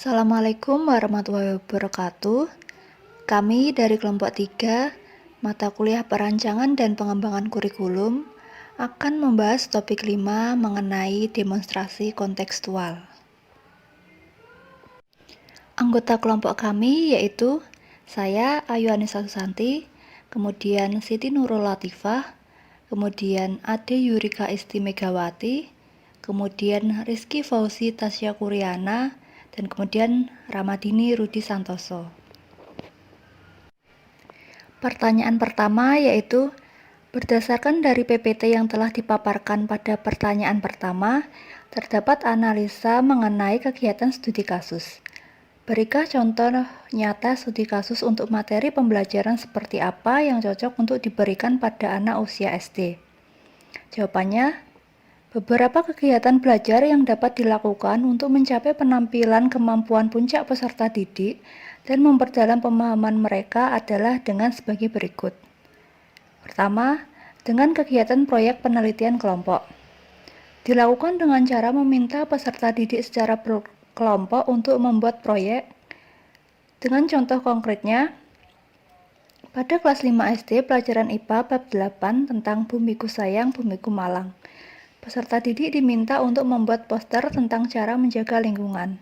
Assalamualaikum warahmatullahi wabarakatuh. Kami dari kelompok 3, mata kuliah perancangan dan pengembangan kurikulum, akan membahas topik 5 mengenai demonstrasi kontekstual. Anggota kelompok kami yaitu saya Ayu Anissa Susanti, kemudian Siti Nurul Latifah, kemudian Ade Yurika Isti Megawati, kemudian Rizky Fauzi Tasya Kuriana, dan kemudian Ramadini Rudi Santoso. Pertanyaan pertama yaitu, berdasarkan dari PPT yang telah dipaparkan pada pertanyaan pertama, terdapat analisa mengenai kegiatan studi kasus. Berikan contoh nyata studi kasus untuk materi pembelajaran seperti apa yang cocok untuk diberikan pada anak usia SD. Jawabannya, beberapa kegiatan belajar yang dapat dilakukan untuk mencapai penampilan kemampuan puncak peserta didik dan memperdalam pemahaman mereka adalah dengan sebagai berikut. Pertama, dengan kegiatan proyek penelitian kelompok. Dilakukan dengan cara meminta peserta didik secara berkelompok untuk membuat proyek. Dengan contoh konkretnya, pada kelas 5 SD pelajaran IPA bab 8 tentang Bumiku Sayang, Bumiku Malang. Peserta didik diminta untuk membuat poster tentang cara menjaga lingkungan.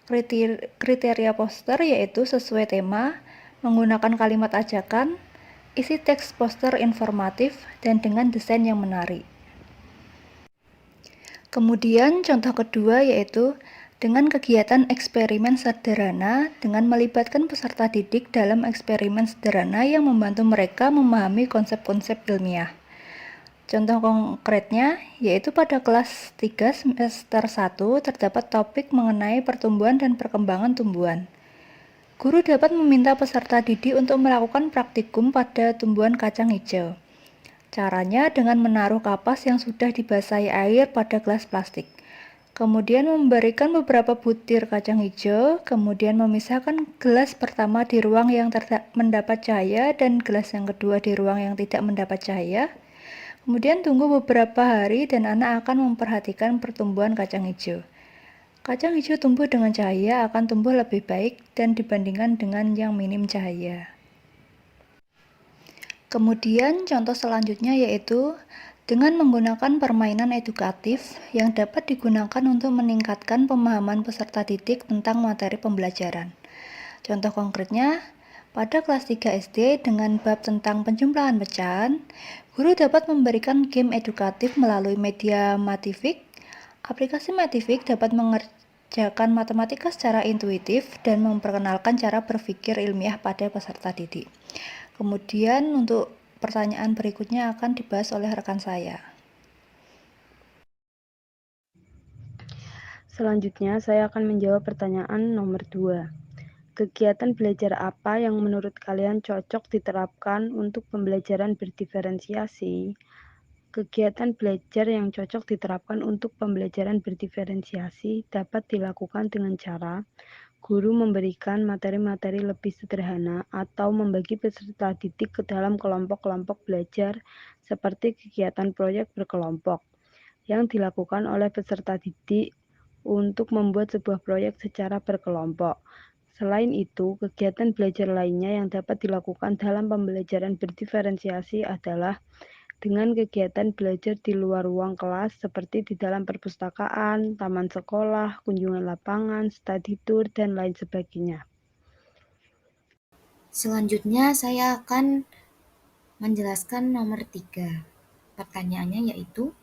Kriteria poster yaitu sesuai tema, menggunakan kalimat ajakan, isi teks poster informatif, dan dengan desain yang menarik. Kemudian contoh kedua yaitu dengan kegiatan eksperimen sederhana dengan melibatkan peserta didik dalam eksperimen sederhana yang membantu mereka memahami konsep-konsep ilmiah. Contoh konkretnya yaitu pada kelas 3 semester 1 terdapat topik mengenai pertumbuhan dan perkembangan tumbuhan. Guru dapat meminta peserta didik untuk melakukan praktikum pada tumbuhan kacang hijau. Caranya dengan menaruh kapas yang sudah dibasahi air pada gelas plastik. Kemudian memberikan beberapa butir kacang hijau, kemudian memisahkan gelas pertama di ruang yang mendapat cahaya dan gelas yang kedua di ruang yang tidak mendapat cahaya. Kemudian tunggu beberapa hari dan anak akan memperhatikan pertumbuhan kacang hijau. Kacang hijau tumbuh dengan cahaya akan tumbuh lebih baik dan dibandingkan dengan yang minim cahaya. Kemudian contoh selanjutnya yaitu dengan menggunakan permainan edukatif yang dapat digunakan untuk meningkatkan pemahaman peserta didik tentang materi pembelajaran. Contoh konkretnya, pada kelas 3 SD dengan bab tentang penjumlahan pecahan, guru dapat memberikan game edukatif melalui media Matific. Aplikasi Matific dapat mengerjakan matematika secara intuitif dan memperkenalkan cara berpikir ilmiah pada peserta didik. Kemudian untuk pertanyaan berikutnya akan dibahas oleh rekan saya. Selanjutnya, saya akan menjawab pertanyaan nomor 2. Kegiatan belajar apa yang menurut kalian cocok diterapkan untuk pembelajaran berdiferensiasi? Kegiatan belajar yang cocok diterapkan untuk pembelajaran berdiferensiasi dapat dilakukan dengan cara guru memberikan materi-materi lebih sederhana atau membagi peserta didik ke dalam kelompok-kelompok belajar seperti kegiatan proyek berkelompok yang dilakukan oleh peserta didik untuk membuat sebuah proyek secara berkelompok. Selain itu, kegiatan belajar lainnya yang dapat dilakukan dalam pembelajaran berdiferensiasi adalah dengan kegiatan belajar di luar ruang kelas seperti di dalam perpustakaan, taman sekolah, kunjungan lapangan, study tour, dan lain sebagainya. Selanjutnya saya akan menjelaskan nomor 3. Pertanyaannya yaitu,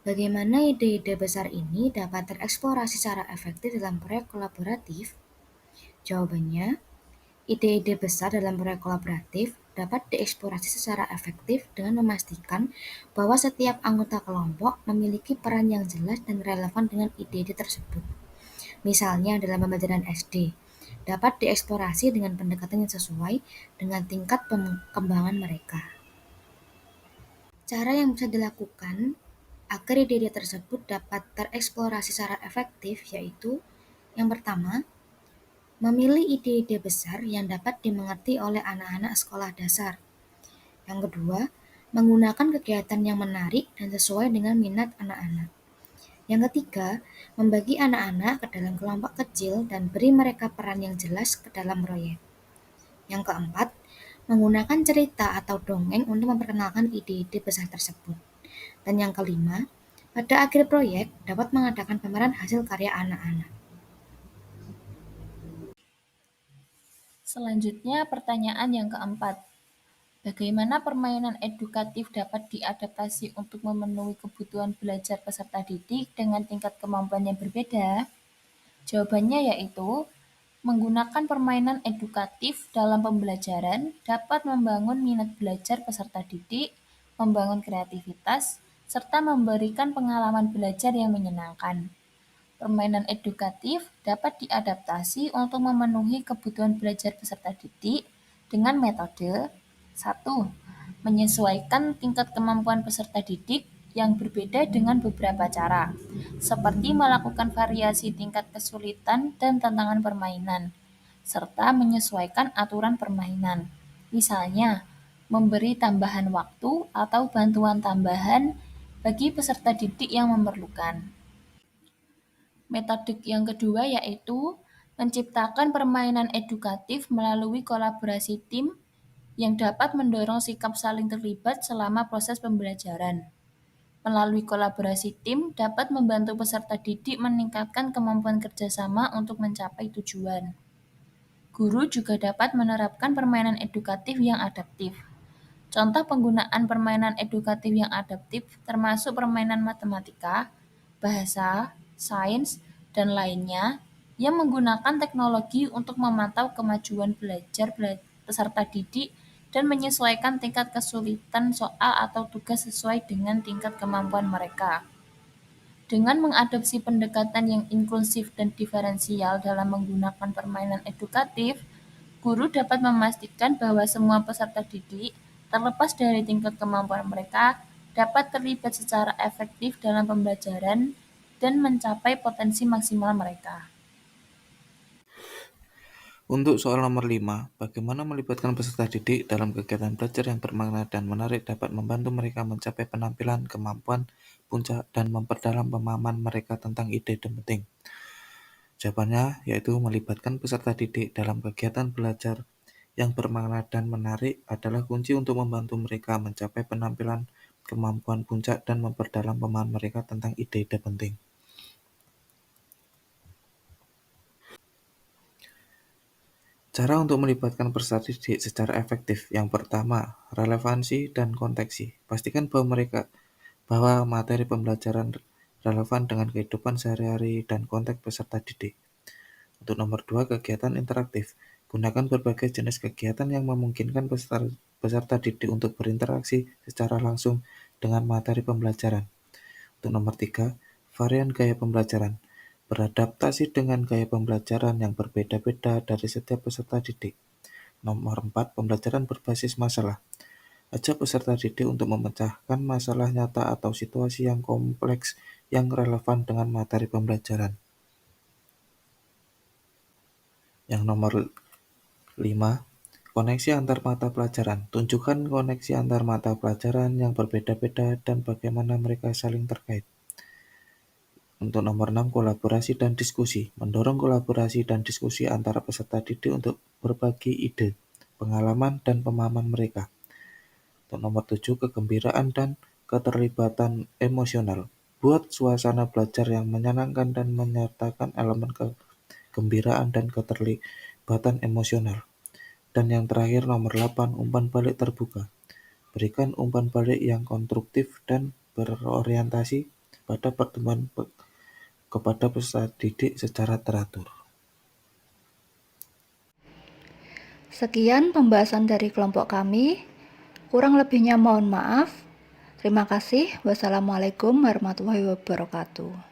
bagaimana ide-ide besar ini dapat tereksplorasi secara efektif dalam proyek kolaboratif? Jawabannya, ide-ide besar dalam proyek kolaboratif dapat dieksplorasi secara efektif dengan memastikan bahwa setiap anggota kelompok memiliki peran yang jelas dan relevan dengan ide-ide tersebut. Misalnya dalam pembelajaran SD, dapat dieksplorasi dengan pendekatan yang sesuai dengan tingkat perkembangan mereka. Cara yang bisa dilakukan agar ide-ide tersebut dapat tereksplorasi secara efektif yaitu, yang pertama, memilih ide-ide besar yang dapat dimengerti oleh anak-anak sekolah dasar. Yang kedua, menggunakan kegiatan yang menarik dan sesuai dengan minat anak-anak. Yang ketiga, membagi anak-anak ke dalam kelompok kecil dan beri mereka peran yang jelas ke dalam proyek. Yang keempat, menggunakan cerita atau dongeng untuk memperkenalkan ide-ide besar tersebut. Dan yang kelima, pada akhir proyek dapat mengadakan pameran hasil karya anak-anak. Selanjutnya, pertanyaan yang keempat. Bagaimana permainan edukatif dapat diadaptasi untuk memenuhi kebutuhan belajar peserta didik dengan tingkat kemampuan yang berbeda? Jawabannya yaitu, menggunakan permainan edukatif dalam pembelajaran dapat membangun minat belajar peserta didik, membangun kreativitas, serta memberikan pengalaman belajar yang menyenangkan. Permainan edukatif dapat diadaptasi untuk memenuhi kebutuhan belajar peserta didik dengan metode 1. Menyesuaikan tingkat kemampuan peserta didik yang berbeda dengan beberapa cara, seperti melakukan variasi tingkat kesulitan dan tantangan permainan, serta menyesuaikan aturan permainan. Misalnya, memberi tambahan waktu atau bantuan tambahan bagi peserta didik yang memerlukan. Metode yang kedua yaitu menciptakan permainan edukatif melalui kolaborasi tim yang dapat mendorong sikap saling terlibat selama proses pembelajaran. Melalui kolaborasi tim dapat membantu peserta didik meningkatkan kemampuan kerjasama untuk mencapai tujuan. Guru juga dapat menerapkan permainan edukatif yang adaptif. Contoh penggunaan permainan edukatif yang adaptif termasuk permainan matematika, bahasa, sains, dan lainnya yang menggunakan teknologi untuk memantau kemajuan belajar peserta didik dan menyesuaikan tingkat kesulitan soal atau tugas sesuai dengan tingkat kemampuan mereka. Dengan mengadopsi pendekatan yang inklusif dan diferensial dalam menggunakan permainan edukatif, guru dapat memastikan bahwa semua peserta didik, terlepas dari tingkat kemampuan mereka, dapat terlibat secara efektif dalam pembelajaran dan mencapai potensi maksimal mereka. Untuk soal nomor 5, bagaimana melibatkan peserta didik dalam kegiatan belajar yang bermakna dan menarik dapat membantu mereka mencapai penampilan, kemampuan, puncak, dan memperdalam pemahaman mereka tentang ide-ide penting. Jawabannya yaitu melibatkan peserta didik dalam kegiatan belajar yang bermakna dan menarik adalah kunci untuk membantu mereka mencapai penampilan, kemampuan puncak, dan memperdalam pemahaman mereka tentang ide-ide penting. Cara untuk melibatkan peserta didik secara efektif. Yang pertama, relevansi dan konteksi. Pastikan bahwa materi pembelajaran relevan dengan kehidupan sehari-hari dan konteks peserta didik. Untuk nomor 2, kegiatan interaktif. Gunakan berbagai jenis kegiatan yang memungkinkan peserta didik untuk berinteraksi secara langsung dengan materi pembelajaran. Untuk nomor 3, varian gaya pembelajaran. Beradaptasi dengan gaya pembelajaran yang berbeda-beda dari setiap peserta didik. Nomor 4, pembelajaran berbasis masalah. Ajak peserta didik untuk memecahkan masalah nyata atau situasi yang kompleks yang relevan dengan materi pembelajaran. Yang nomor 5, koneksi antar mata pelajaran. Tunjukkan koneksi antar mata pelajaran yang berbeda-beda dan bagaimana mereka saling terkait. Untuk nomor 6, kolaborasi dan diskusi. Mendorong kolaborasi dan diskusi antara peserta didik untuk berbagi ide, pengalaman, dan pemahaman mereka. Untuk nomor 7, kegembiraan dan keterlibatan emosional. Buat suasana belajar yang menyenangkan dan menyertakan elemen kegembiraan dan keterlibatan emosional. Dan yang terakhir, nomor 8, umpan balik terbuka. Berikan umpan balik yang konstruktif dan berorientasi pada pertemuan kepada peserta didik secara teratur. Sekian pembahasan dari kelompok kami. Kurang lebihnya mohon maaf. Terima kasih. Wassalamualaikum warahmatullahi wabarakatuh.